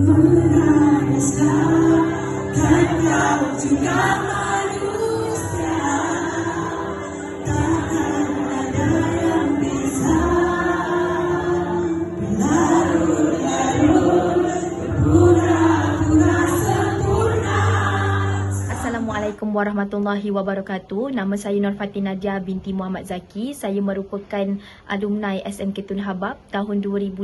Meradaskan kau juga manusia, takkan ada yang bisa berlarut-larut berpura-pura sempurna. Assalamualaikum warahmatullahi wabarakatuh. Nama saya Nur Fatin Nadia binti Muhammad Zaki. Saya merupakan alumni SMK Tun Habab tahun 2015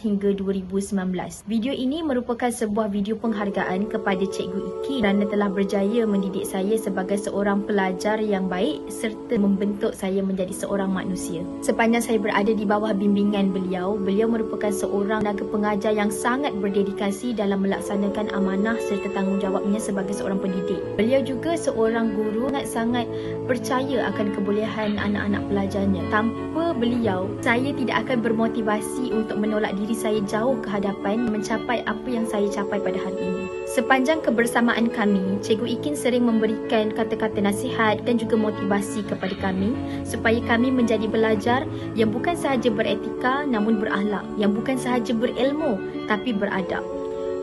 hingga 2019. Video ini merupakan sebuah video penghargaan kepada Cikgu Iki kerana telah berjaya mendidik saya sebagai seorang pelajar yang baik serta membentuk saya menjadi seorang manusia. Sepanjang saya berada di bawah bimbingan beliau merupakan seorang tenaga pengajar yang sangat berdedikasi dalam melaksanakan amanah serta tanggungjawabnya sebagai seorang pendidik. Beliau juga seorang guru sangat percaya akan kebolehan anak-anak pelajarnya. Tanpa beliau, saya tidak akan bermotivasi untuk menolak diri saya jauh ke hadapan mencapai apa yang saya capai pada hari ini. Sepanjang kebersamaan kami, Cikgu Ikin sering memberikan kata-kata nasihat dan juga motivasi kepada kami supaya kami menjadi pelajar yang bukan sahaja beretika namun berakhlak, yang bukan sahaja berilmu tapi beradab.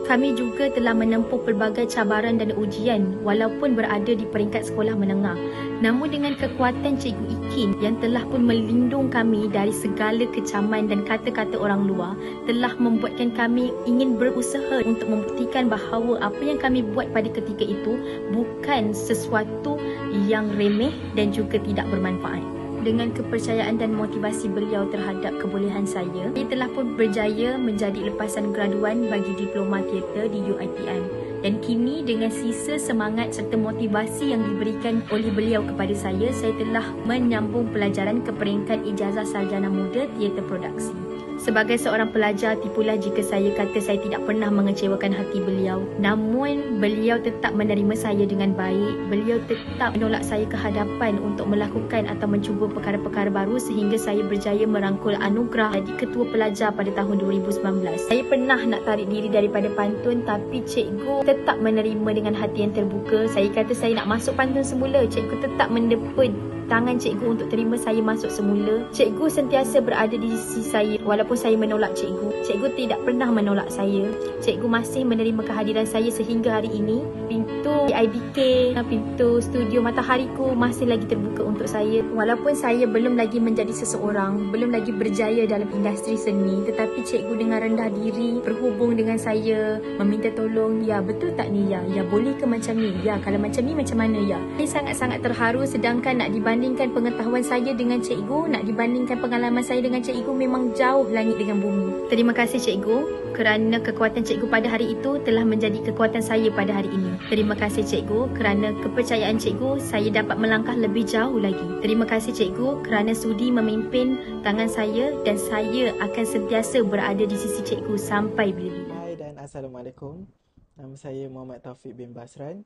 Kami juga telah menempuh pelbagai cabaran dan ujian walaupun berada di peringkat sekolah menengah. Namun dengan kekuatan Cikgu Ikin yang telah pun melindung kami dari segala kecaman dan kata-kata orang luar, telah membuatkan kami ingin berusaha untuk membuktikan bahawa apa yang kami buat pada ketika itu bukan sesuatu yang remeh dan juga tidak bermanfaat. Dengan kepercayaan dan motivasi beliau terhadap kebolehan saya telah pun berjaya menjadi lepasan graduan bagi diploma teater di UiTM. Dan kini dengan sisa semangat serta motivasi yang diberikan oleh beliau kepada saya telah menyambung pelajaran ke peringkat ijazah sarjana muda teater produksi. Sebagai seorang pelajar, tipulah jika saya kata saya tidak pernah mengecewakan hati beliau. Namun, beliau tetap menerima saya dengan baik. Beliau tetap menolak saya ke hadapan untuk melakukan atau mencuba perkara-perkara baru sehingga saya berjaya merangkul anugerah jadi ketua pelajar pada tahun 2019. Saya pernah nak tarik diri daripada pantun tapi cikgu tetap menerima dengan hati yang terbuka. Saya kata saya nak masuk pantun semula. Cikgu tetap mendepa tangan cikgu untuk terima saya masuk semula. Cikgu sentiasa berada di sisi saya walaupun saya menolak cikgu. Cikgu tidak pernah menolak saya. Cikgu masih menerima kehadiran saya sehingga hari ini. Pintu IBK, pintu studio Matahariku masih lagi terbuka untuk saya. Walaupun saya belum lagi menjadi seseorang, belum lagi berjaya dalam industri seni, tetapi cikgu dengan rendah diri berhubung dengan saya, meminta tolong. Ya, betul tak ni ya? Ya, boleh ke macam ni? Ya, kalau macam ni macam mana ya? Saya sangat-sangat terharu sedangkan nak dibandingkan pengetahuan saya dengan cikgu, nak dibandingkan pengalaman saya dengan cikgu memang jauh langit dengan bumi. Terima kasih cikgu kerana kekuatan cikgu pada hari itu telah menjadi kekuatan saya pada hari ini. Terima kasih cikgu kerana kepercayaan cikgu saya dapat melangkah lebih jauh lagi. Terima kasih cikgu kerana sudi memimpin tangan saya dan saya akan sentiasa berada di sisi cikgu sampai bila-bila. Hai dan Assalamualaikum. Nama saya Muhammad Taufik bin Basran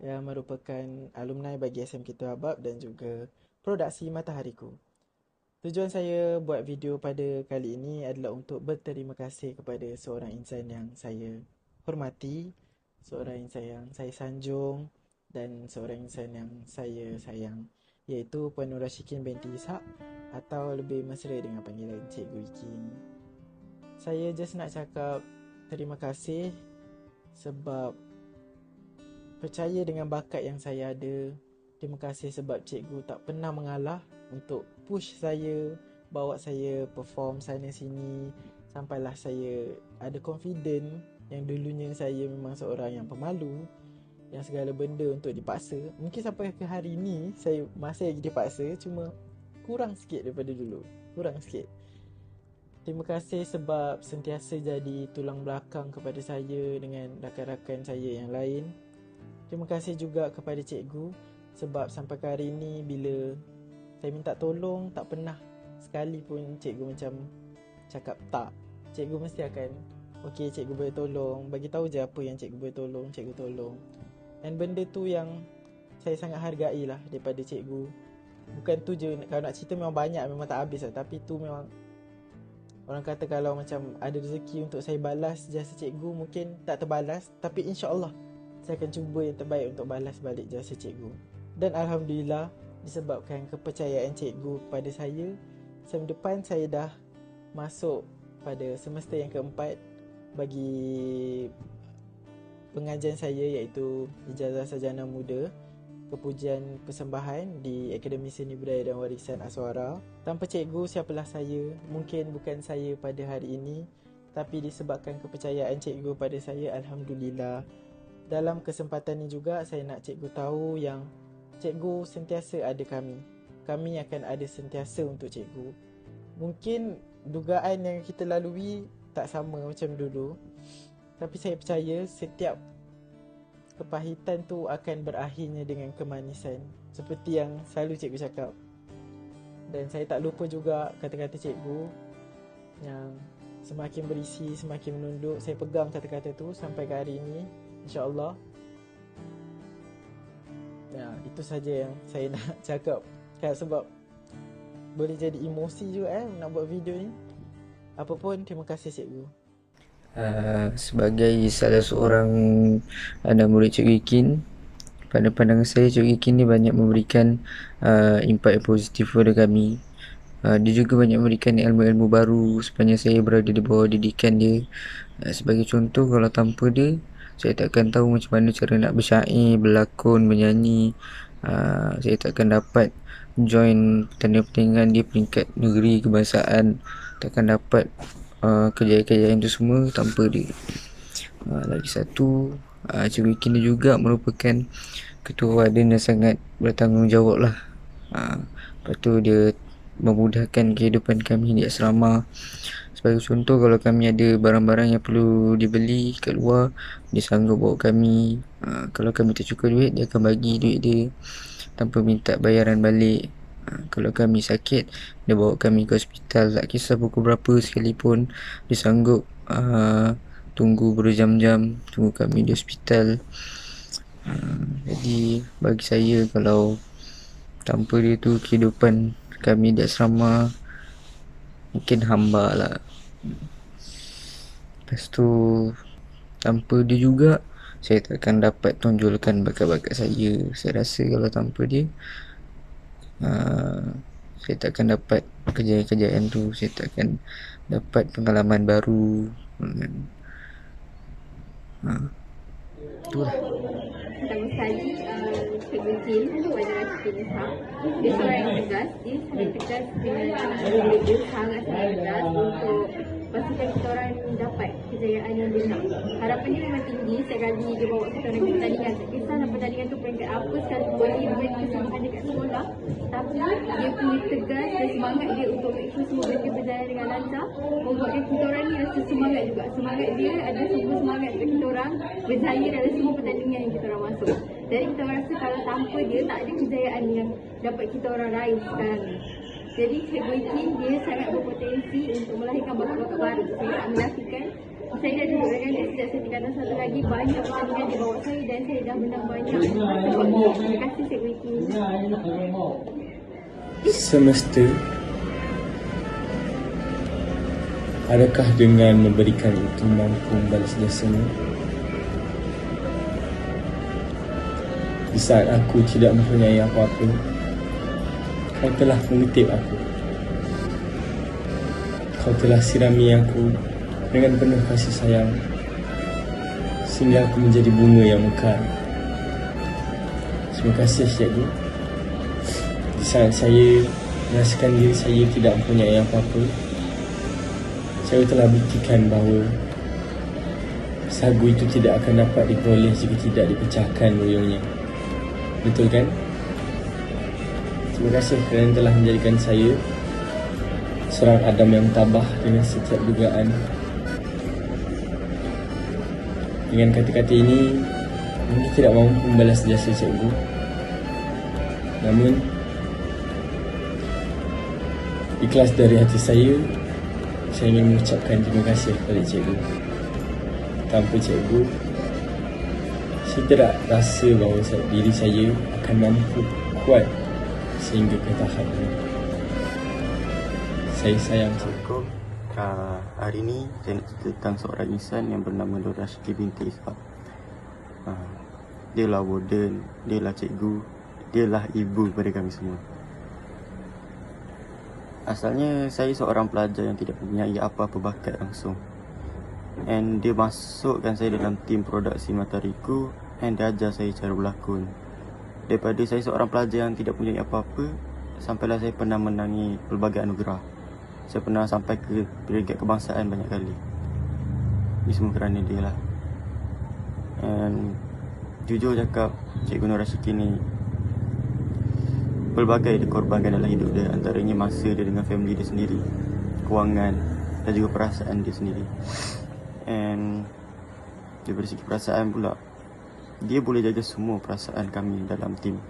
yang merupakan alumni bagi SMK Tun Habab dan juga produksi Matahariku. Tujuan saya buat video pada kali ini adalah untuk berterima kasih kepada seorang insan yang saya hormati, seorang insan yang saya sanjung dan seorang insan yang saya sayang, iaitu Puan Nur Rashikin binti Ishak atau lebih mesra dengan panggilan Cikgu Iki. Saya just nak cakap terima kasih sebab percaya dengan bakat yang saya ada. Terima kasih sebab cikgu tak pernah mengalah untuk push saya, bawa saya perform sana sini sampailah saya ada confident yang dulunya saya memang seorang yang pemalu, yang segala benda untuk dipaksa. Mungkin sampai ke hari ni saya masih lagi dipaksa, cuma kurang sikit daripada dulu, kurang sikit. Terima kasih sebab sentiasa jadi tulang belakang kepada saya dengan rakan-rakan saya yang lain. Terima kasih juga kepada cikgu sebab sampai ke hari ini bila saya minta tolong tak pernah sekali pun cikgu macam cakap tak. Cikgu mesti akan okey, cikgu boleh tolong, bagi tahu je apa yang cikgu boleh tolong, cikgu tolong. Dan benda tu yang saya sangat hargai lah daripada cikgu. Bukan tu je, kalau nak cerita memang banyak, memang tak habis lah. Tapi tu memang orang kata kalau macam ada rezeki untuk saya balas jasa cikgu mungkin tak terbalas, tapi insya-Allah saya akan cuba yang terbaik untuk balas balik jasa cikgu. Dan Alhamdulillah, disebabkan kepercayaan cikgu kepada saya, sem depan saya dah masuk pada semester yang keempat bagi pengajian saya, iaitu Ijazah Sarjana Muda Kepujian Persembahan di Akademi Seni Budaya dan Warisan Aswara. Tanpa cikgu, siapalah saya? Mungkin bukan saya pada hari ini, tapi disebabkan kepercayaan cikgu pada saya, alhamdulillah. Dalam kesempatan ini juga saya nak cikgu tahu yang cikgu sentiasa ada kami. Kami akan ada sentiasa untuk cikgu. Mungkin dugaan yang kita lalui tak sama macam dulu, tapi saya percaya setiap kepahitan tu akan berakhirnya dengan kemanisan, seperti yang selalu cikgu cakap. Dan saya tak lupa juga kata-kata cikgu yang semakin berisi, semakin menunduk. Saya pegang kata-kata tu sampai ke hari ini, insya-Allah. Ya, itu saja yang saya nak cakap. Sebab boleh jadi emosi juga nak buat video ni. Apa pun, terima kasih cikgu. Sebagai salah seorang anak murid Cikgu Ikin, pada pandangan saya Cikgu Ikin ni banyak memberikan impact yang positif kepada kami. Dia juga banyak memberikan ilmu-ilmu baru sepanjang saya berada di bawah didikan dia. Sebagai contoh, kalau tanpa dia, saya takkan tahu macam mana cara nak bersyair, berlakon, menyanyi. Saya takkan dapat join pertandingan-pertandingan di peringkat negeri, kebangsaan. Takkan dapat kejayaan-kejayaan itu semua tanpa dia. Lagi satu, Cikgu Ikin dia juga merupakan ketua waden yang sangat bertanggungjawab lah. Lepas tu dia memudahkan kehidupan kami di asrama. Sebagai contoh, kalau kami ada barang-barang yang perlu dibeli kat luar, dia sanggup bawa kami. Kalau kami tak cukup duit, dia akan bagi duit dia tanpa minta bayaran balik. Kalau kami sakit, dia bawa kami ke hospital. Tak kisah pukul berapa sekalipun, dia sanggup tunggu berjam-jam, tunggu kami di hospital. Jadi bagi saya, kalau tanpa dia tu, kehidupan kami di asrama mungkin hamba lah. Lepas tu, tanpa dia juga, saya takkan dapat tonjolkan bakat-bakat saya. Saya rasa kalau tanpa dia, saya takkan dapat kejayaan-kejayaan tu. Saya takkan dapat pengalaman baru. Itulah. Pertama sekali, Cikgu Jin pada Nisa, dia seorang yang tegas. Dia sangat tegas dengan dia, sangat-sangat tegas untuk pastikan kita orang dapat kejayaan yang dia nak. Harapan dia memang tinggi sekali dia bawa kita orang ke pertandingan. Tak kisahlah pertandingan tu peringkat apa sekalipun, event kesusahan dekat sekolah, tapi dia punya tegas dan semangat dia untuk make sure semua benda berjalan dengan lancar, membuatkan kita orang ni rasa semangat juga. Semangat dia ada semua semangat untuk kita orang berjaya dalam semua pertandingan yang kita orang masuk. Jadi kita orang rasa kalau tanpa dia, tak ada kejayaan yang dapat kita orang raih sekarang ni. Jadi Cikgu Ikin dia sangat berpotensi untuk melahirkan bakat-bakat baru. Saya tak menafikan. Saya dah duduk dengan dia sejak saya tingkatan satu lagi. Banyak pertandingan dia bawa saya dan saya dah menang banyak sebab dia. Terima kasih Cikgu Ikin. Semesta, adakah dengan memberikan itu mampu membalas jasanya? Di saat aku tidak mempunyai apa-apa, kau telah mengutip aku. Kau telah sirami aku dengan penuh kasih sayang, sehingga aku menjadi bunga yang mekar. Terima kasih cikgu. Di saat saya merasakan diri saya tidak mempunyai apa-apa, saya telah buktikan bahawa sagu itu tidak akan dapat diperoleh jika tidak dipecahkan ruyungnya. Betul kan? Terima kasih kerana telah menjadikan saya seorang Adam yang tabah dengan setiap dugaan. Dengan kata-kata ini, mungkin tidak mampu membalas jasa cikgu. Namun, ikhlas dari hati saya ingin mengucapkan terima kasih kepada cikgu. Tanpa cikgu, saya tidak rasa bahawa diri saya akan mampu kuat sehingga ke tahap ini. Saya sayang cikgu. Hari ini saya nak cerita tentang seorang insan yang bernama Nurah Syakir binti Ishak. Dia lah warden, dia lah cikgu, dia lah ibu kepada kami semua. Asalnya saya seorang pelajar yang tidak mempunyai apa-apa bakat langsung. And dia masukkan saya dalam tim produksi Matahariku, and dia ajar saya cara berlakon. Daripada saya seorang pelajar yang tidak punya apa-apa, sampailah saya pernah menangi pelbagai anugerah. Saya pernah sampai ke peringkat kebangsaan banyak kali. Ini semua kerana dia lah. And jujur cakap, Cikgu Nur Rasyiki ni pelbagai dia korbankan dalam hidup dia. Antaranya masa dia dengan family dia sendiri, kewangan dan juga perasaan dia sendiri. And daripada segi perasaan pula, dia boleh jaga semua perasaan kami dalam tim.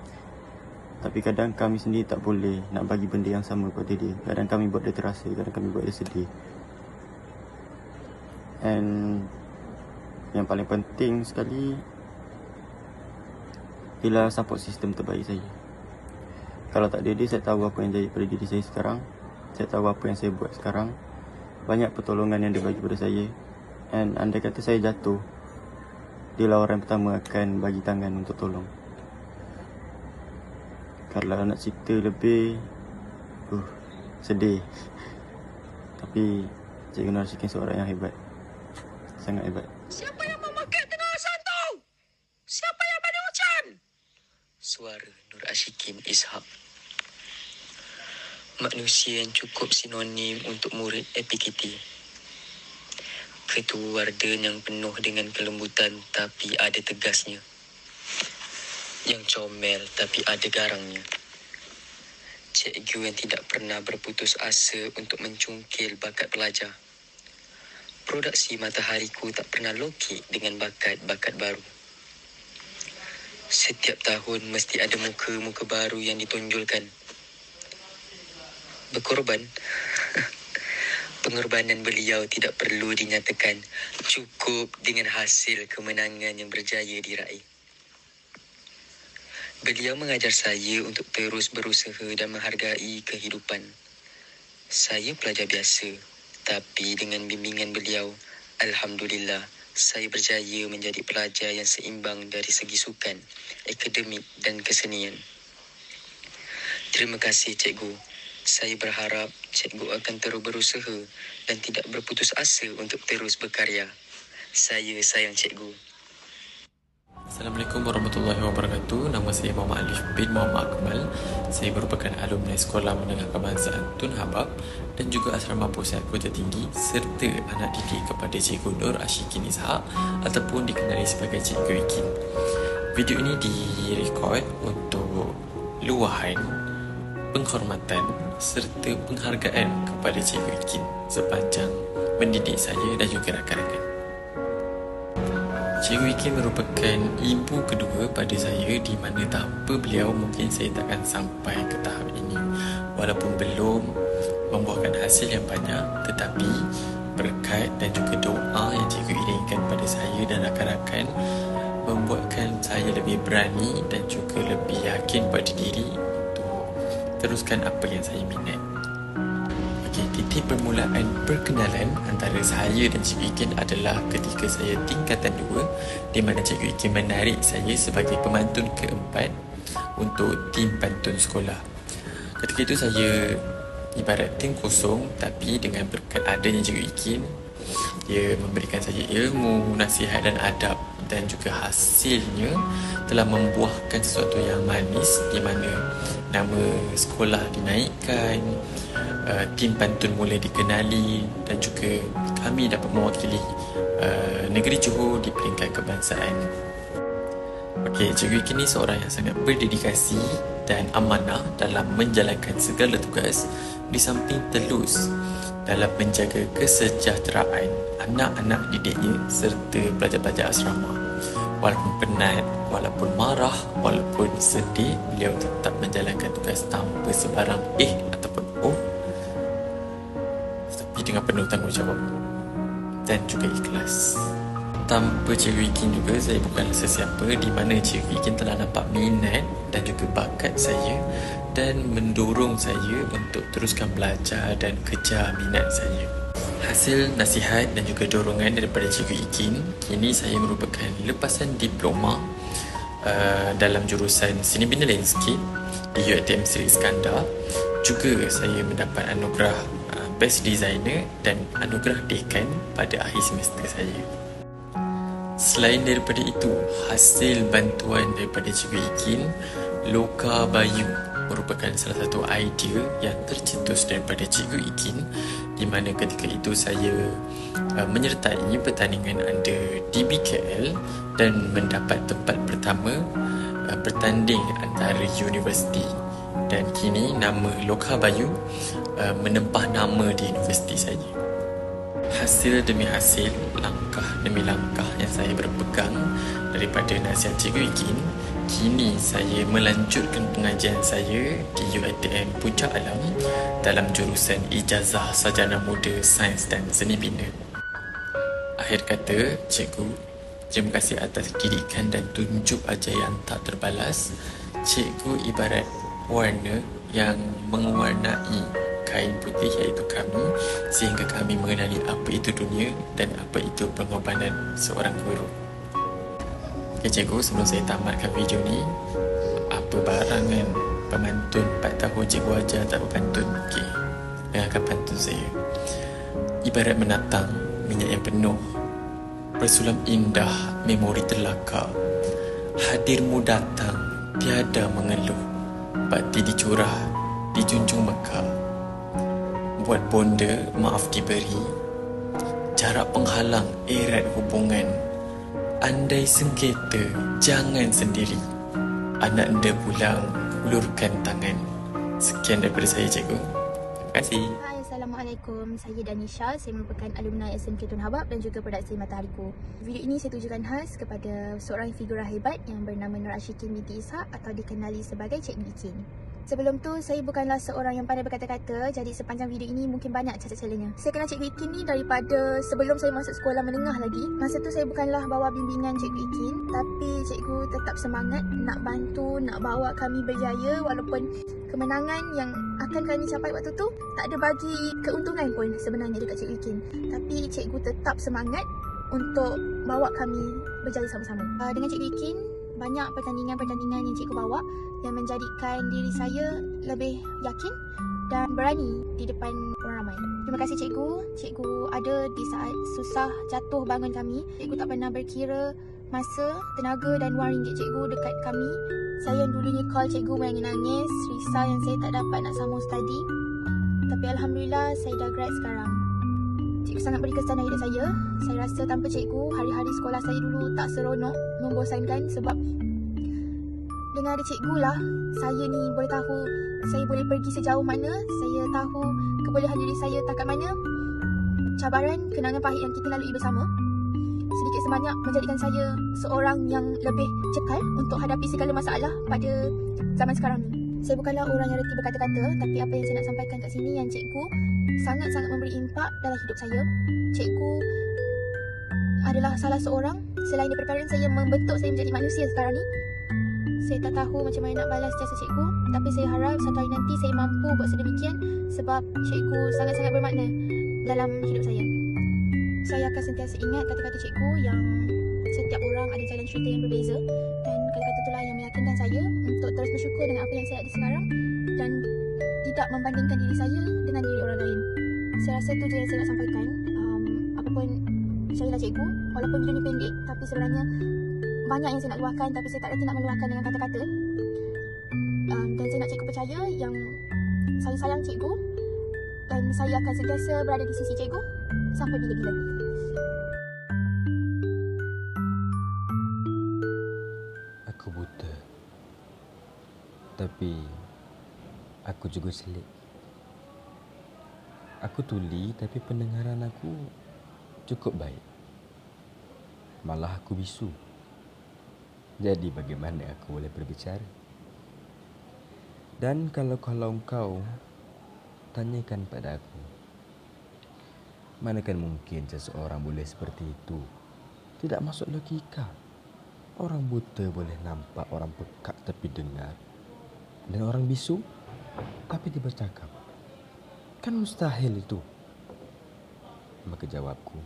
Tapi kadang kami sendiri tak boleh nak bagi benda yang sama pada dia. Kadang kami buat dia terasa, kadang kami buat dia sedih. And yang paling penting sekali ialah support system terbaik saya. Kalau tak ada dia, saya tahu apa yang jadi pada diri saya sekarang. Saya tahu apa yang saya buat sekarang. Banyak pertolongan yang dia bagi pada saya. And andai kata saya jatuh, dialah orang yang pertama akan bagi tangan untuk tolong. Kalau nak cerita lebih, sedih. Tapi Cikgu Nur Rasyiki seorang yang hebat. Sangat hebat. Siapa yang memakai tengasan tu? Siapa yang pada hujan? Suara Nur Ashikin Ishak. Manusia yang cukup sinonim untuk murid APKT. Ketua warden yang penuh dengan kelembutan tapi ada tegasnya. Yang comel tapi ada garangnya. Cikgu yang tidak pernah berputus asa untuk mencungkil bakat pelajar. Produksi Matahariku tak pernah lokek dengan bakat-bakat baru. Setiap tahun mesti ada muka-muka baru yang ditonjolkan. Berkorban. Pengorbanan beliau tidak perlu dinyatakan, cukup dengan hasil kemenangan yang berjaya diraih. Beliau mengajar saya untuk terus berusaha dan menghargai kehidupan. Saya pelajar biasa, tapi dengan bimbingan beliau, alhamdulillah, saya berjaya menjadi pelajar yang seimbang dari segi sukan, akademik dan kesenian. Terima kasih cikgu. Saya berharap cikgu akan terus berusaha dan tidak berputus asa untuk terus berkarya. Saya sayang cikgu. Assalamualaikum warahmatullahi wabarakatuh. Nama saya Muhammad Alif bin Muhammad Akmal. Saya merupakan alumni Sekolah Menengah Kebangsaan Tun Habab dan juga Asrama Pusat Kota Tinggi serta anak didik kepada Cikgu Nur Ashikin Ishak ataupun dikenali sebagai Cikgu Ikin. Video ini direkod untuk luahan penghormatan serta penghargaan kepada Cikgu Ikin sepanjang mendidik saya dan juga rakan-rakan. Cikgu Ikin merupakan ibu kedua pada saya di mana tanpa beliau mungkin saya takkan sampai ke tahap ini. Walaupun belum membuahkan hasil yang banyak, tetapi berkat dan juga doa yang cikgu iringkan pada saya dan rakan-rakan membuatkan saya lebih berani dan juga lebih yakin pada diri untuk teruskan apa yang saya minat. Okey, titik permulaan perkenalan antara saya dan Cikgu Ikin adalah ketika saya tingkatan 2 di mana Cikgu Ikin menarik saya sebagai pemantun keempat untuk tim pantun sekolah. Ketika itu saya ibarat tim kosong, tapi dengan berkat adanya Cikgu Ikin, dia memberikan saya ilmu, nasihat dan adab dan juga hasilnya telah membuahkan sesuatu yang manis di mana nama sekolah dinaikkan, tim pantun mula dikenali dan juga kami dapat mewakili negeri Johor di peringkat kebangsaan. Okey, Cikgu Ikin ni seorang yang sangat berdedikasi dan amanah dalam menjalankan segala tugas di samping telus dalam menjaga kesejahteraan anak-anak didiknya serta pelajar-pelajar asrama. Walaupun penat, walaupun marah, walaupun sedih, beliau tetap menjalankan tugas tanpa sebarang ataupun tapi dengan penuh tanggungjawab dan juga ikhlas. Tanpa Cikgu Ikin juga saya bukanlah sesiapa, di mana Cikgu Ikin telah nampak minat dan juga bakat saya dan mendorong saya untuk teruskan belajar dan kejar minat saya. Hasil nasihat dan juga dorongan daripada Cikgu Ikin, kini saya merupakan lepasan diploma dalam jurusan Seni Bina Landscape di UiTM Seri Iskandar. Juga saya mendapat anugerah Best Designer dan anugerah Dekan pada akhir semester saya. Selain daripada itu, hasil bantuan daripada Cikgu Ikin, Loka Bayu merupakan salah satu idea yang tercetus daripada Cikgu Ikin, di mana ketika itu saya menyertai pertandingan under DBKL dan mendapat tempat pertama bertanding antara universiti, dan kini nama Loka Bayu menempah nama di universiti saya. Hasil demi hasil, langkah demi langkah yang saya berpegang daripada nasihat Cikgu Ikin, kini saya melanjutkan pengajian saya di UiTM Puncak Alam dalam jurusan Ijazah Sarjana Muda Sains dan Seni Bina. Akhir kata, Cikgu, terima kasih atas didikan dan tunjuk ajar yang tak terbalas. Cikgu ibarat warna yang mewarnai kain putih iaitu kami, sehingga kami mengenali apa itu dunia dan apa itu pengorbanan seorang guru. Okay, Cikgu, sebelum saya tamatkan video ni, apa barangan pemantun 4 tahun Cikgu ajar tak berpantun? Okay, dengarkan pantun saya. Ibarat menatang minyak yang penuh, bersulam indah memori terlakar. Hadirmu datang tiada mengeluh, bakti dicurah dijunjung mekar. Buat bonda maaf diberi, jarak penghalang erat hubungan. Andai sengketa jangan sendiri, anak anda pulang ulurkan tangan. Sekian daripada saya, Cikgu. Terima kasih. Hai, Assalamualaikum. Saya Danisha. Saya merupakan alumni SMK Tun Habab dan juga produksi Matahariku. Video ini saya tujukan khas kepada seorang figura hebat yang bernama Nur Ashikin binti Ishak atau dikenali sebagai Cikgu Ikin. Sebelum tu, saya bukanlah seorang yang pandai berkata-kata, jadi sepanjang video ini mungkin banyak cacat-calanya. Saya kenal Cikgu Ikin ni daripada sebelum saya masuk sekolah menengah lagi. Masa tu saya bukanlah bawa bimbingan Cikgu Ikin, tapi Cikgu tetap semangat nak bantu, nak bawa kami berjaya walaupun kemenangan yang akan kami capai waktu tu tak ada bagi keuntungan pun sebenarnya dekat Cikgu Ikin. Tapi Cikgu tetap semangat untuk bawa kami berjaya sama-sama. Dengan Cikgu Ikin, banyak pertandingan-pertandingan yang Cikgu bawa yang menjadikan diri saya lebih yakin dan berani di depan orang ramai. Terima kasih Cikgu. Cikgu ada di saat susah jatuh bangun kami. Cikgu tak pernah berkira masa, tenaga dan wang ringgit Cikgu dekat kami. Saya yang dulunya call Cikgu menangis, risau yang saya tak dapat nak sambung study. Tapi Alhamdulillah saya dah grad sekarang. Cikgu sangat beri kesan dalam hidup saya. Saya rasa tanpa Cikgu, hari-hari sekolah saya dulu tak seronok, membosankan sebab dengan ada Cikgu lah, saya ni boleh tahu saya boleh pergi sejauh mana, saya tahu kebolehan diri saya takat mana. Cabaran, kenangan pahit yang kita lalui bersama sedikit sebanyak menjadikan saya seorang yang lebih cekal untuk hadapi segala masalah pada zaman sekarang ni. Saya bukanlah orang yang reti berkata-kata, tapi apa yang saya nak sampaikan kat sini yang Cikgu sangat-sangat memberi impak dalam hidup saya. Cikgu adalah salah seorang, selain daripada parent saya membentuk saya menjadi manusia sekarang ni. Saya tak tahu macam mana nak balas jasa Cikgu, tapi saya harap satu hari nanti saya mampu buat sedemikian sebab Cikgu sangat-sangat bermakna dalam hidup saya. Saya akan sentiasa ingat kata-kata Cikgu yang setiap orang ada jalan cerita yang berbeza, dan kata-kata itulah yang meyakinkan saya untuk terus bersyukur dengan apa yang saya ada sekarang dan tidak membandingkan diri saya dengan diri orang lain. Saya rasa itu je yang saya nak sampaikan. Apapun, saya lah Cikgu, walaupun video ni pendek, tapi sebenarnya banyak yang saya nak luahkan, tapi saya tak reti nak meluahkan dengan kata-kata. Dan saya nak Cikgu percaya yang saya sayang Cikgu dan saya akan sentiasa berada di sisi Cikgu sampai bila-bila. Aku buta, tapi aku juga selit. Aku tuli, tapi pendengaran aku cukup baik. Malah aku bisu. Jadi bagaimana aku boleh berbicara? Dan kalau engkau tanyakan pada aku, manakan mungkin seseorang boleh seperti itu? Tidak masuk logika. Orang buta boleh nampak, orang pekak tapi dengar, dan orang bisu tapi dia bercakap. Kan mustahil itu. Maka jawabku,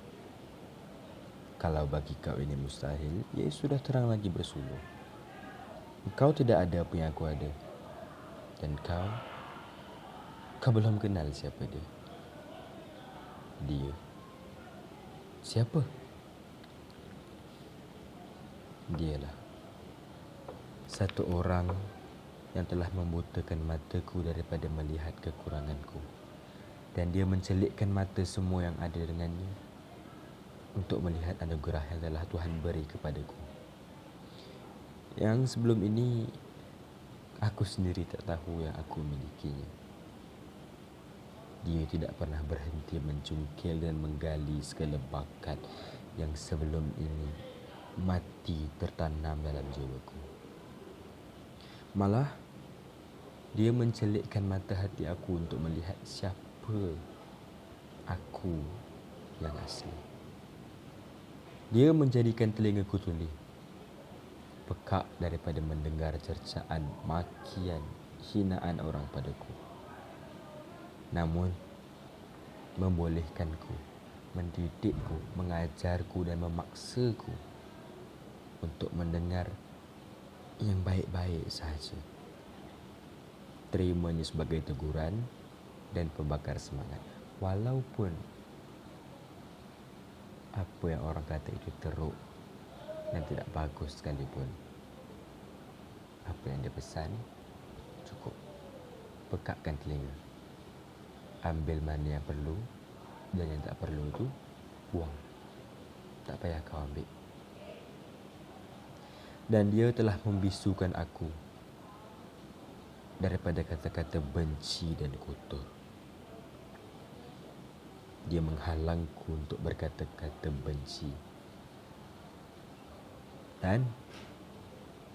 kalau bagi kau ini mustahil, ya sudah terang lagi bersuluh. Kau tidak ada apa yang aku ada. Dan kau belum kenal siapa dia. Dia. Siapa? Dialah satu orang yang telah membutakan mataku daripada melihat kekuranganku. Dan dia mencelikkan mata semua yang ada dengannya untuk melihat anugerah yang telah Tuhan beri kepadaku. Yang sebelum ini aku sendiri tak tahu yang aku milikinya. Dia tidak pernah berhenti mencungkil dan menggali segala bakat yang sebelum ini mati tertanam dalam jiwaku. Malah, dia mencelikkan mata hati aku untuk melihat siapa aku yang asli. Dia menjadikan telingaku tuli, pekak daripada mendengar cercaan, makian, hinaan orang padaku. Namun, membolehkanku, mendidikku, mengajarku dan memaksaku untuk mendengar yang baik-baik sahaja. Terimanya sebagai teguran dan pembakar semangat. Walaupun apa yang orang kata itu teruk dan tidak bagus sekalipun, apa yang dia pesan cukup. Pekakkan telinga, ambil mana yang perlu dan yang tak perlu itu buang. Tak payah kau ambil. Dan dia telah membisukan aku daripada kata-kata benci dan kotor. Dia menghalangku untuk berkata-kata benci dan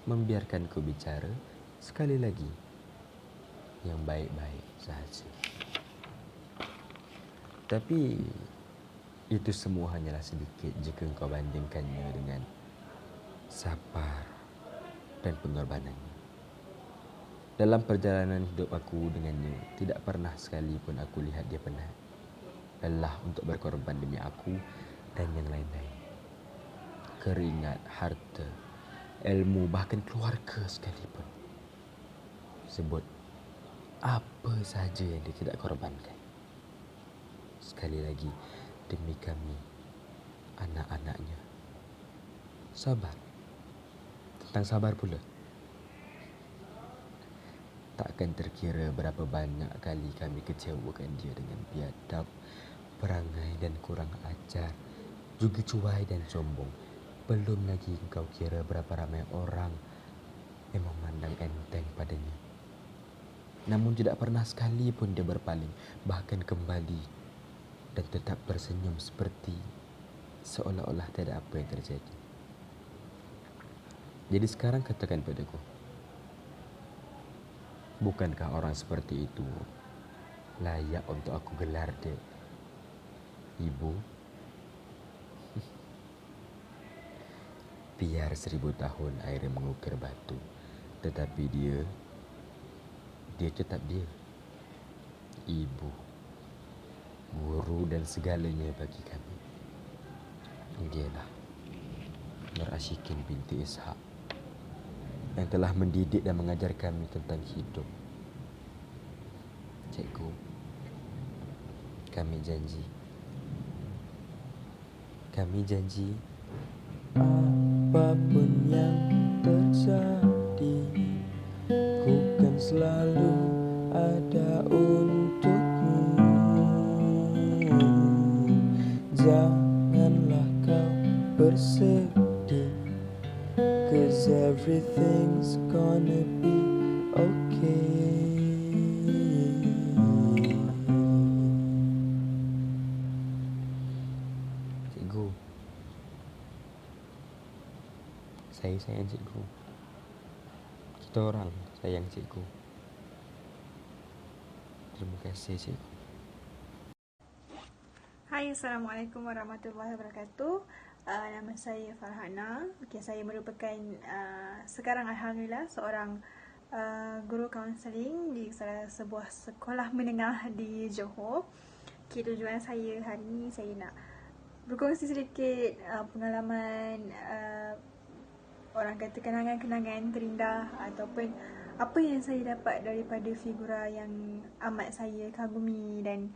membiarkanku bicara sekali lagi yang baik-baik sahaja. Tapi itu semua hanyalah sedikit jika engkau bandingkannya dengan sabar dan pengorbanannya. Dalam perjalanan hidup aku dengannya, tidak pernah sekalipun aku lihat dia penat, lelah untuk berkorban demi aku dan yang lain-lain. Keringat, harta, ilmu, bahkan keluarga sekalipun. Sebut apa sahaja yang dia tidak korbankan. Sekali lagi, demi kami, anak-anaknya. Sabar. Tentang sabar pula. Takkan terkira berapa banyak kali kami kecewakan dia dengan biadab, perangai dan kurang ajar, juga cuai dan sombong. Belum lagi engkau kira berapa ramai orang yang memandang enteng padanya. Namun tidak pernah sekali pun dia berpaling, bahkan kembali dan tetap bersenyum seperti seolah-olah tidak apa yang terjadi. Jadi sekarang katakan padaku, bukankah orang seperti itu layak untuk aku gelar dia ibu? Biar 1000 tahun air mengukir batu, tetapi dia tetap dia. Ibu, guru dan segalanya bagi kami. Dialah Nur Ashikin binti Ishak yang telah mendidik dan mengajar kami tentang hidup. Cikgu, kami janji apapun yang terjadi, ku kan selalu ada untukmu. Janganlah kau bersedih, 'cause everything's gonna be okay. Cikgu, saya sayang cikgu. Kita orang sayang cikgu. Terima kasih cikgu. Hai, Assalamualaikum warahmatullahi wabarakatuh. Nama saya Farhana. Saya merupakan sekarang Alhamdulillah seorang guru kaunseling di salah sebuah sekolah menengah di Johor. Tujuan saya hari ini, saya nak berkongsi sedikit pengalaman, orang kata kenangan-kenangan terindah ataupun apa yang saya dapat daripada figura yang amat saya kagumi dan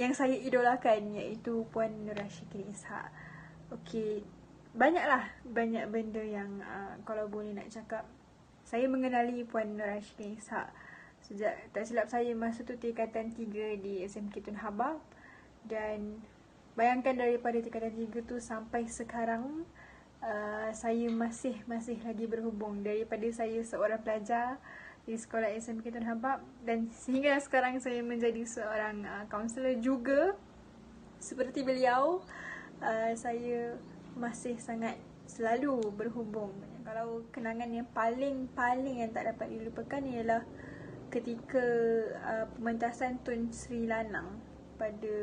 yang saya idolakan, iaitu Puan Nur Rashikin Ishak. Okey, banyak benda yang kalau boleh nak cakap. Saya mengenali Puan Nur Rashikin Ishak sejak, tak silap saya, masa tu tingkatan 3 di SMK Tun Habab. Dan bayangkan daripada tingkatan 3 tu sampai sekarang, saya masih lagi berhubung. Daripada saya seorang pelajar di sekolah SMK Tun Habab, dan sehingga sekarang saya menjadi seorang kaunselor juga seperti beliau, saya masih sangat selalu berhubung. Kalau kenangan yang paling yang tak dapat dilupakan ialah ketika pementasan Tun Sri Lanang pada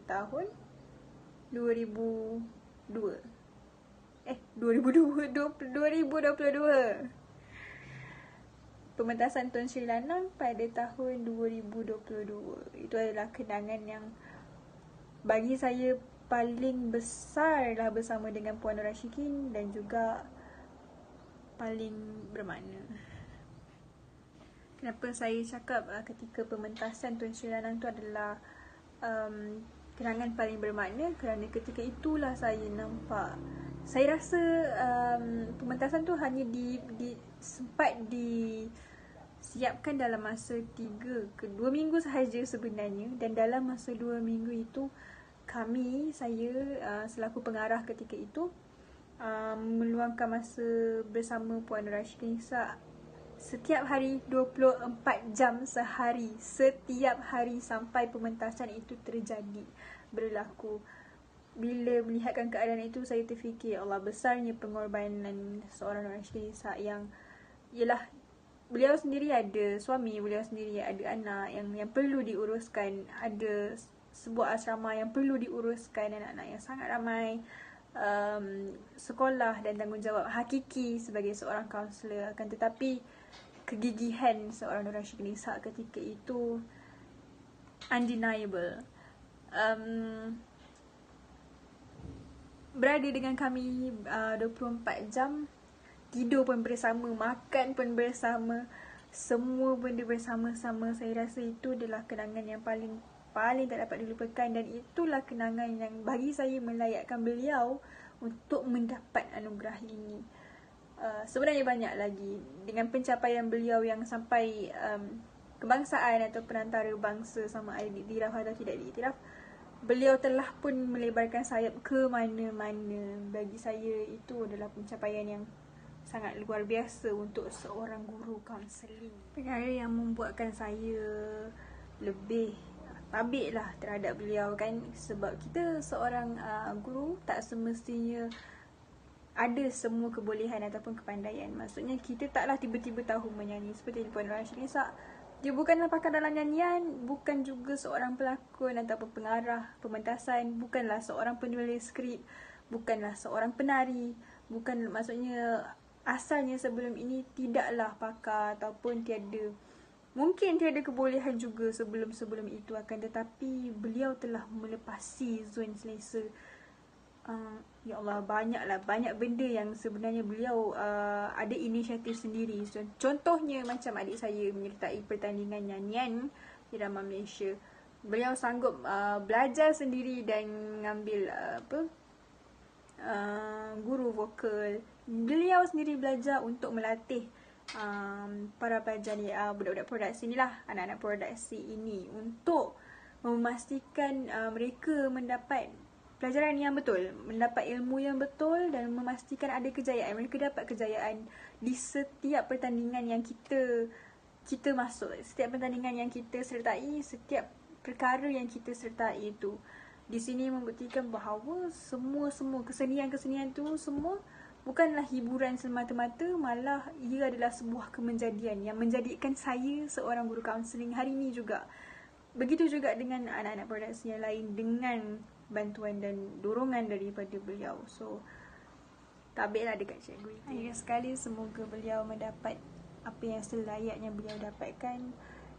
tahun 2022. Pementasan Tun Sri Lanang pada tahun 2022. Itu adalah kenangan yang bagi saya paling besar lah, bersama dengan Puan Nur Rashikin, dan juga paling bermakna. Kenapa saya cakap ketika pementasan Tun Sri Lanang tu adalah kenangan paling bermakna? Kerana ketika itulah saya nampak, saya rasa pementasan tu hanya sempat disiapkan dalam masa 2 minggu sahaja sebenarnya. Dan dalam masa 2 minggu itu, saya selaku pengarah ketika itu meluangkan masa bersama Puan Nur Rashikin Ishak setiap hari 24 jam sehari, setiap hari sampai pementasan itu berlaku. Bila melihatkan keadaan itu, saya terfikir, Allah, besarnya pengorbanan seorang Nur Rashikin Ishak, yang ialah beliau sendiri ada suami, beliau sendiri ada anak yang perlu diuruskan, ada sebuah asrama yang perlu diuruskan, anak-anak yang sangat ramai, sekolah dan tanggungjawab hakiki sebagai seorang kaunselor. Akan tetapi kegigihan seorang Nur Rashikin Ishak ketika itu undeniable. Berada dengan kami 24 jam, tidur pun bersama, makan pun bersama, semua benda bersama-sama. Saya rasa itu adalah kenangan yang paling tak dapat dilupakan, dan itulah kenangan yang bagi saya melayakkan beliau untuk mendapat anugerah ini. Sebenarnya banyak lagi dengan pencapaian beliau yang sampai kebangsaan atau perantara bangsa, sama ada diiktiraf atau tidak diiktiraf, beliau telah pun melebarkan sayap ke mana-mana. Bagi saya itu adalah pencapaian yang sangat luar biasa untuk seorang guru kaunseling. Perkara yang membuatkan saya lebih tabik lah terhadap beliau kan, sebab kita seorang guru tak semestinya ada semua kebolehan ataupun kepandaian. Maksudnya kita taklah tiba-tiba tahu menyanyi seperti Puan Nur Rashikin Ishak. Dia bukanlah pakar dalam nyanyian, bukan juga seorang pelakon ataupun pengarah pementasan, bukanlah seorang penulis skrip, bukanlah seorang penari, bukan, maksudnya asalnya sebelum ini tidaklah pakar ataupun mungkin tiada kebolehan juga sebelum itu, akan tetapi beliau telah melepasi zon selesa. Ya Allah, banyak benda yang sebenarnya beliau ada inisiatif sendiri. Contohnya macam adik saya menyertai pertandingan nyanyian irama Malaysia. Beliau sanggup belajar sendiri dan mengambil guru vokal. Beliau sendiri belajar untuk melatih para pelajar ni, budak-budak produksi ni lah, anak-anak produksi ini, untuk memastikan mereka mendapat pelajaran yang betul, mendapat ilmu yang betul, dan memastikan ada kejayaan. Mereka dapat kejayaan di setiap pertandingan yang kita masuk, setiap pertandingan yang kita sertai, setiap perkara yang kita sertai itu. Di sini membuktikan bahawa semua kesenian-kesenian tu semua bukanlah hiburan semata-mata, malah ia adalah sebuah kemenjadian yang menjadikan saya seorang guru kaunseling hari ini juga. Begitu juga dengan anak-anak produksi yang lain, dengan bantuan dan dorongan daripada beliau. So, tabiklah dekat cikgu itu. Akhir sekali, semoga beliau mendapat apa yang selayaknya beliau dapatkan,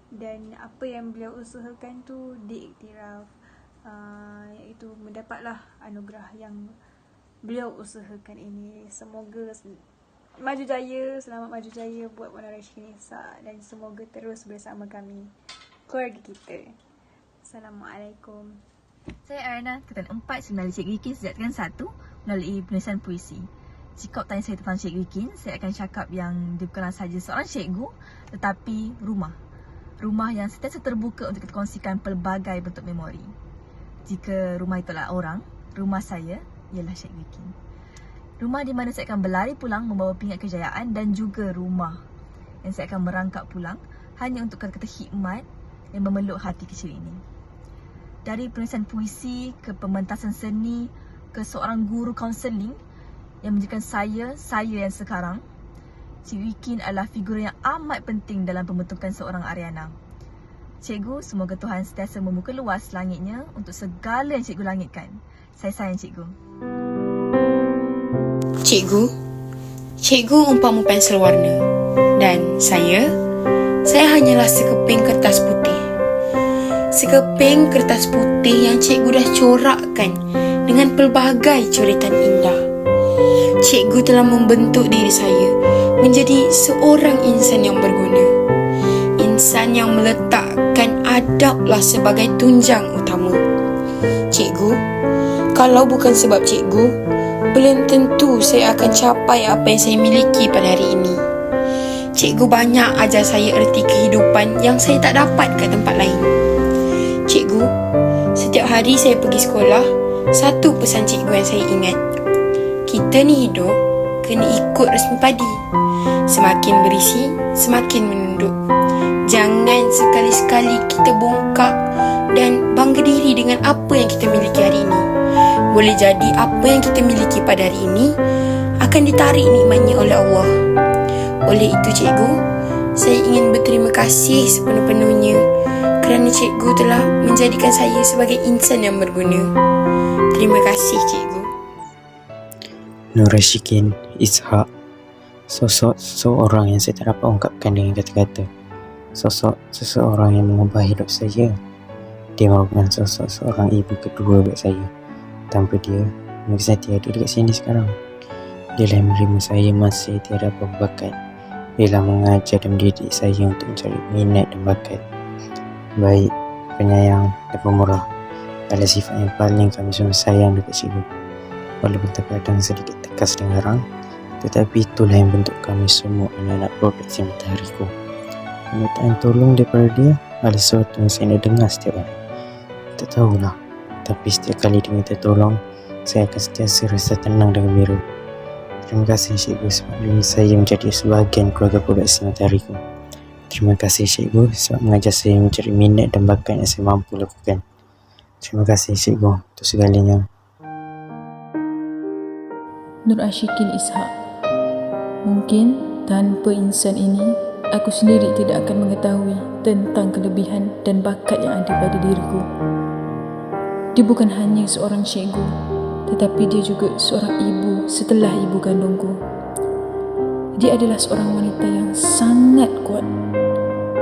dan apa yang beliau usahakan tu diiktiraf, iaitu mendapatlah anugerah yang beliau usahakan ini. Semoga maju jaya, selamat maju jaya buat Puan Nur Rashikin Ishak, dan semoga terus bersama kami, keluarga kita. Assalamualaikum. Saya Arna, Ketuan 4 melalui Cikgu Ikin sejak Ketuan 1 melalui penulisan puisi. Jika tanya saya tentang Cikgu Ikin, saya akan cakap yang dia bukanlah sahaja seorang cikgu tetapi rumah. Rumah yang sentiasa terbuka untuk kita kongsikan pelbagai bentuk memori. Jika rumah itulah orang, rumah saya ialah Cikgu Ikin. Rumah di mana saya akan berlari pulang membawa pingat kejayaan dan juga rumah yang saya akan merangkak pulang hanya untuk kata-kata hikmat yang memeluk hati kecil ini. Dari penulisan puisi ke pementasan seni ke seorang guru kaunseling yang menjadikan saya yang sekarang, Cikgu Ikin adalah figur yang amat penting dalam pembentukan seorang Ariana. Cikgu, semoga Tuhan sentiasa membuka luas langitnya untuk segala yang cikgu langitkan. Saya sayang cikgu. Cikgu umpama pensel warna dan saya hanyalah sekeping kertas putih. Sekeping kertas putih yang cikgu dah corakkan dengan pelbagai coretan indah. Cikgu telah membentuk diri saya menjadi seorang insan yang berguna. Insan yang meletakkan adablah sebagai tunjang utama. Cikgu, kalau bukan sebab cikgu, belum tentu saya akan capai apa yang saya miliki pada hari ini. Cikgu banyak ajar saya erti kehidupan yang saya tak dapat kat tempat lain. Cikgu, setiap hari saya pergi sekolah, satu pesan cikgu yang saya ingat. Kita ni hidup kena ikut resmi padi. Semakin berisi, semakin menunduk. Jangan sekali-sekali kita bongkak dan bangga diri dengan apa yang kita miliki hari ini. Boleh jadi apa yang kita miliki pada hari ini akan ditarik nikmatnya oleh Allah. Oleh itu cikgu, saya ingin berterima kasih sepenuh-penuhnya kerana cikgu telah menjadikan saya sebagai insan yang berguna. Terima kasih cikgu. Nur Rashikin Ishak, sosok seseorang yang saya tak dapat ungkapkan dengan kata-kata. Sosok seseorang yang mengubah hidup saya. Dia merupakan sosok seorang ibu kedua buat saya. Tanpa dia, mungkin saya tiada dekat sini sekarang. Dia lah yang menerima saya masih tiada apa bakat. Dia lah mengajar dan mendidik saya untuk mencari minat dan bakat. Baik, penyayang dan pemurah adalah sifat yang paling kami semua sayang dekat cikgu. Walaupun terkadang sedikit tegas dan garang, tetapi itulah yang bentuk kami semua anak-anak produksi Matahariku. Permintaan tolong daripada dia adalah sesuatu yang saya nak dengar setiap hari. Tak tahulah, tapi setiap kali dia minta tolong, saya akan sentiasa rasa tenang dan gembira. Terima kasih cikgu sebab bina saya menjadi sebahagian keluarga produksi Matahariku. Terima kasih cikgu sebab mengajar saya mencari minat dan bakat yang saya mampu lakukan. Terima kasih cikgu untuk segalanya. Nur Rashikin Ishak. Mungkin tanpa insan ini, aku sendiri tidak akan mengetahui tentang kelebihan dan bakat yang ada pada diriku. Dia bukan hanya seorang cikgu, tetapi dia juga seorang ibu setelah ibu kandungku. Dia adalah seorang wanita yang sangat kuat.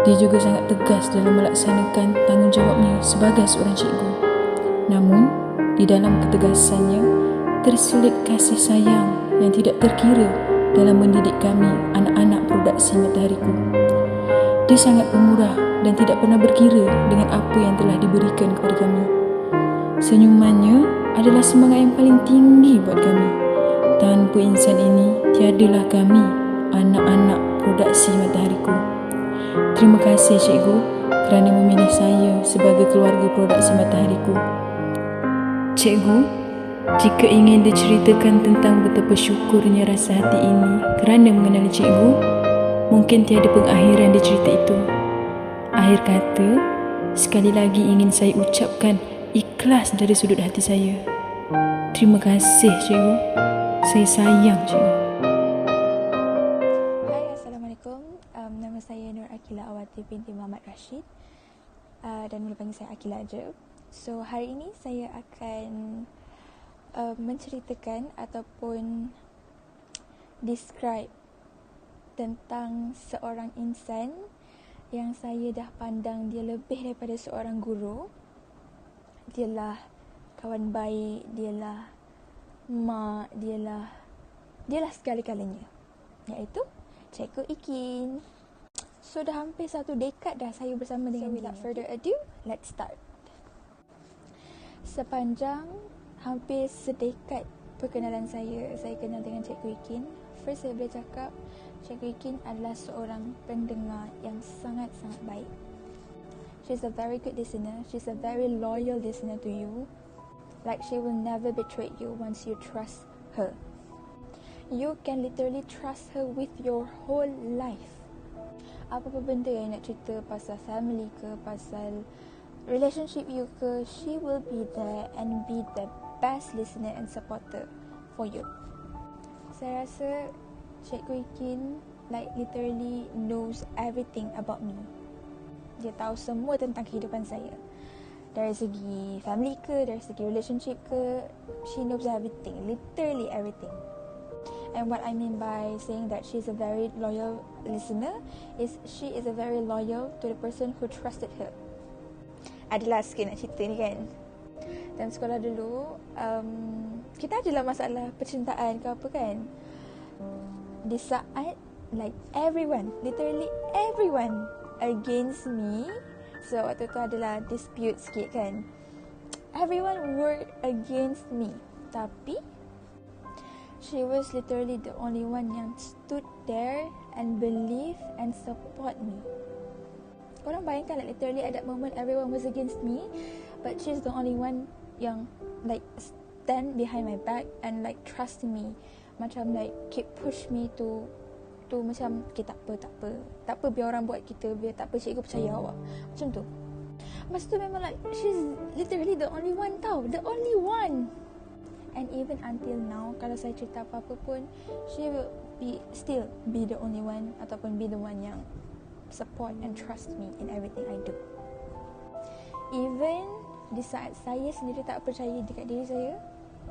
Dia juga sangat tegas dalam melaksanakan tanggungjawabnya sebagai seorang cikgu. Namun, di dalam ketegasannya, terselit kasih sayang yang tidak terkira dalam mendidik kami anak-anak produksi Matahariku. Dia sangat pemurah dan tidak pernah berkira dengan apa yang telah diberikan kepada kami. Senyumannya adalah semangat yang paling tinggi buat kami. Tanpa insan ini, tiadalah kami anak-anak produksi Matahariku. Terima kasih cikgu kerana memilih saya sebagai keluarga produksi Matahariku. Cikgu, jika ingin diceritakan tentang betapa syukurnya rasa hati ini kerana mengenali cikgu, mungkin tiada pengakhiran di cerita itu. Akhir kata, sekali lagi ingin saya ucapkan ikhlas dari sudut hati saya. Terima kasih cikgu. Saya sayang cikgu. Hai, Assalamualaikum. Nama saya Nur Akila Awati binti Muhammad Rashid. Dan boleh panggil saya Akila aja. So, hari ini saya akan menceritakan ataupun describe tentang seorang insan yang saya dah pandang dia lebih daripada seorang guru. Dialah kawan baik, dialah mak, dialah segala-galanya, iaitu Cikgu Ikin. So dah hampir 1 dekad dah saya bersama dengan dia. Without further ado, let's start. Sepanjang hampir sedekat perkenalan saya kenal dengan Cikgu Ikin. First, saya boleh cakap Cikgu Ikin adalah seorang pendengar yang sangat-sangat baik. She's a very good listener. She's a very loyal listener to you. Like, she will never betray you once you trust her. You can literally trust her with your whole life. Apa-apa benda yang nak cerita pasal family ke, pasal relationship you ke, she will be there and be the best listener and supporter for you. Saya rasa Cikgu Ikin like literally knows everything about me. Dia tahu semua tentang kehidupan saya. Dari segi family ke, dari segi relationship ke, she knows everything, literally everything. And what I mean by saying that she's a very loyal listener is she is a very loyal to the person who trusted her. Adalah sikit nak cerita ni kan. Dalam sekolah dulu, kita adalah masalah percintaan ke apa kan. Di saat like everyone, literally everyone against me. So waktu tu adalah dispute sikit kan. Everyone were against me. Tapi she was literally the only one yang stood there and believe and support me. Korang bayangkan like literally at that moment everyone was against me, but she's the only one yang like stand behind my back and like trust me. Macam like keep push me to macam okay, tak apa biar orang buat kita, biar tak apa, cikgu percaya awak, macam tu. Masa tu memang like she's literally the only one tau, the only one. And even until now, kalau saya cerita apa-apa pun, she will still be the only one ataupun be the one yang support and trust me in everything I do. Even di saat saya sendiri tak percaya dekat diri saya,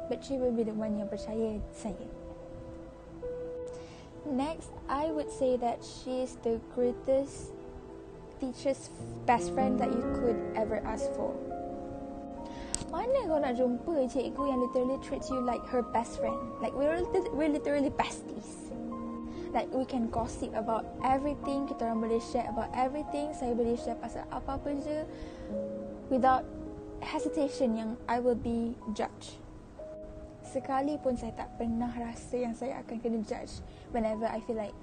but she will be the one yang percaya saya. Next, I would say that she is the greatest teacher's best friend that you could ever ask for. Mana kau nak jumpa cikgu yang literally treats you like her best friend? Like we're literally besties. Like we can gossip about everything, kita orang boleh share about everything. Saya boleh share pasal apa-apa je without hesitation yang I will be judged. Sekali pun saya tak pernah rasa yang saya akan kena judge whenever I feel like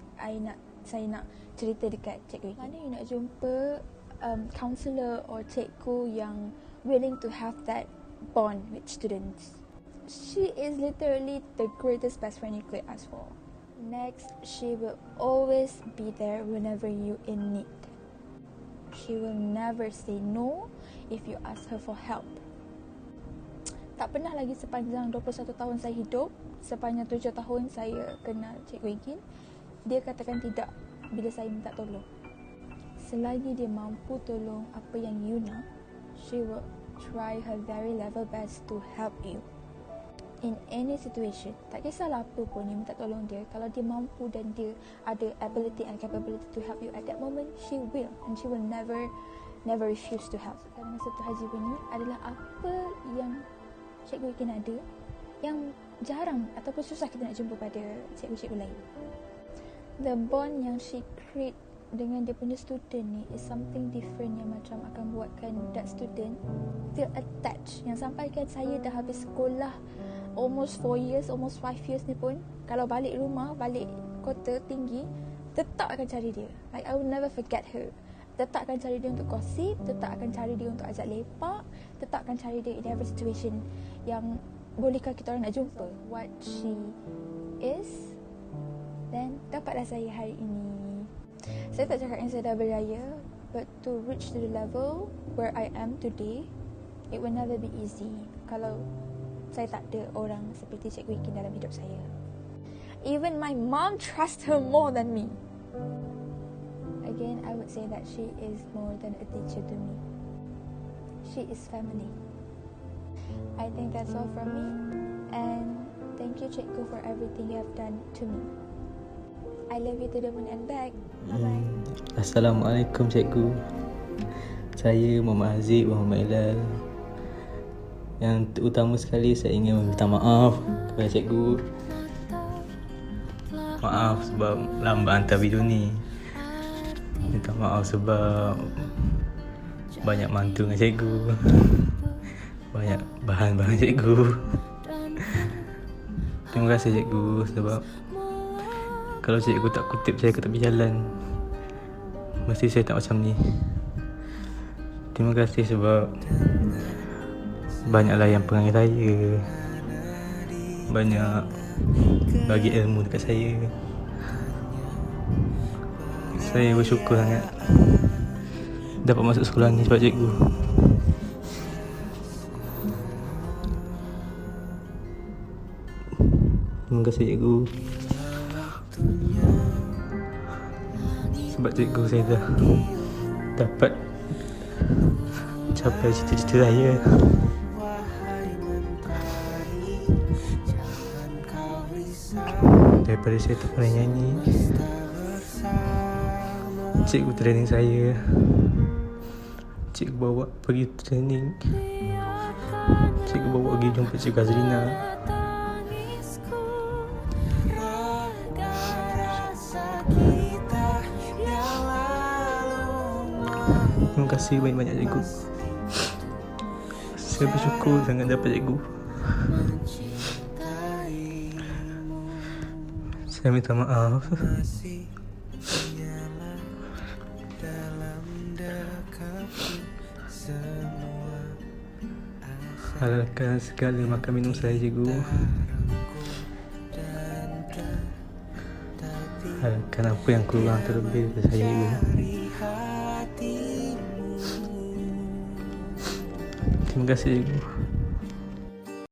saya nak cerita dekat cikgu. Mana you nak jumpa counselor or cikgu yang willing to have that bond with students? She is literally the greatest best friend you could ask for. Next, she will always be there whenever you in need. She will never say no if you ask her for help. Tak pernah lagi sepanjang 21 tahun saya hidup, sepanjang 7 tahun saya kenal Cikgu Ikin, dia katakan tidak bila saya minta tolong. Selagi dia mampu tolong apa yang you nak, she will try her very level best to help you. In any situation, tak kisahlah apa pun you minta tolong dia, kalau dia mampu dan dia ada ability and capability to help you at that moment, she will, and she will never refuse to help. Kerana satu Haji ini adalah apa yang Cikgu Ikin ada yang jarang ataupun susah kita nak jumpa pada cikgu-cikgu lain. The bond yang she create dengan dia punya student ni is something different yang macam akan buatkan that student feel attached. Yang sampaikan saya dah habis sekolah almost 4 years, almost 5 years ni pun, kalau balik rumah, balik kota tinggi, tetap akan cari dia. Like I will never forget her. Tetap akan cari dia untuk gossip, tetap akan cari dia untuk ajak lepak, tetap akan cari dia in every situation yang bolehkah kita orang nak jumpa. What she is, then dapatlah saya hari ini. Saya tak cakap yang saya dah berjaya, but to reach to the level where I am today, it will never be easy kalau saya tak ada orang seperti Cikgu Ikin dalam hidup saya. Even my mom trusts her more than me. Again, I would say that she is more than a teacher to me. She is family. I think that's all from me. And thank you, Cikgu, for everything you have done to me. I love you to the moon and back. Bye-bye. Assalamualaikum, Cikgu. Saya Muhammad Haziq Muhammad Ilal. Yang terutama sekali saya ingin meminta maaf kepada Cikgu. Maaf sebab lambat hantar video ni. Minta maaf sebab banyak mantu dengan cikgu. banyak bahan-bahan cikgu. Terima kasih cikgu sebab kalau cikgu tak kutip saya ke tepi jalan, mesti saya tak macam ni. Terima kasih sebab banyak layan perangai saya, banyak bagi ilmu dekat saya. Saya bersyukur sangat dapat masuk sekolah ni sebab cikgu. Terima kasih cikgu. Sebab cikgu saya dah dapat capai cita-cita saya. Daripada saya tak pandai nyanyi, cikgu training saya. Cikgu bawa pergi training. Cikgu bawa pergi jumpa Cikgu Azrina. Terima kasih banyak-banyak cikgu. Saya bersyukur sangat dapat cikgu. Saya minta maaf. Halalkan segala makan minum saya cikgu. Halalkan apa yang kurang terlebih dari saya cikgu. Terima kasih cikgu.